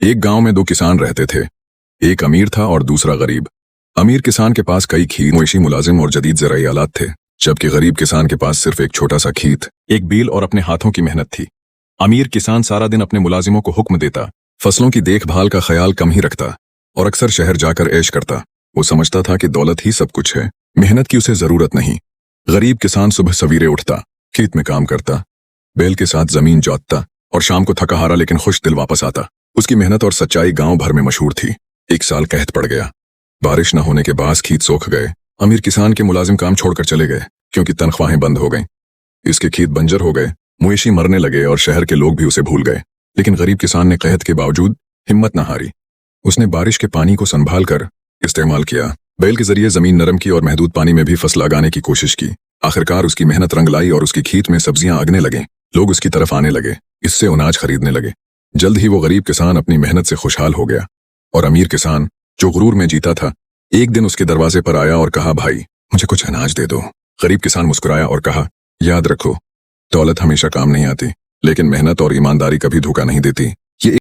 एक गांव में दो किसान रहते थे। एक अमीर था और दूसरा गरीब। अमीर किसान के पास कई खेत, मवेशी, मुलाजिम और जदीद ज़राई आलात थे, जबकि गरीब किसान के पास सिर्फ एक छोटा सा खेत, एक बील और अपने हाथों की मेहनत थी। अमीर किसान सारा दिन अपने मुलाजिमों को हुक्म देता, फसलों की देखभाल का ख्याल कम ही रखता और अक्सर शहर जाकर ऐश करता। वो समझता था कि दौलत ही सब कुछ है, मेहनत की उसे जरूरत नहीं। गरीब किसान सुबह सवेरे उठता, खेत में काम करता, बैल के साथ जमीन जोतता और शाम को थका हारा लेकिन खुश दिल वापस आता। उसकी मेहनत और सच्चाई गांव भर में मशहूर थी। एक साल कहत पड़ गया। बारिश न होने के बाद खेत सूख गए। अमीर किसान के मुलाजिम काम छोड़कर चले गए क्योंकि तनख्वाहें बंद हो गईं। इसके खेत बंजर हो गए, मवेशी मरने लगे और शहर के लोग भी उसे भूल गए। लेकिन गरीब किसान ने कहत के बावजूद हिम्मत न हारी। उसने बारिश के पानी को संभाल कर इस्तेमाल किया, बैल के जरिए जमीन नरम की और महदूद पानी में भी फसल लगाने की कोशिश की। आखिरकार उसकी मेहनत रंग लाई और उसकी खेत में सब्जियां अगने लगे। लोग उसकी तरफ आने लगे, इससे अनाज खरीदने लगे। जल्द ही वो गरीब किसान अपनी मेहनत से खुशहाल हो गया और अमीर किसान, जो गुरूर में जीता था, एक दिन उसके दरवाजे पर आया और कहा, भाई मुझे कुछ अनाज दे दो। गरीब किसान मुस्कुराया और कहा, याद रखो, दौलत हमेशा काम नहीं आती, लेकिन मेहनत और ईमानदारी कभी धोखा नहीं देती।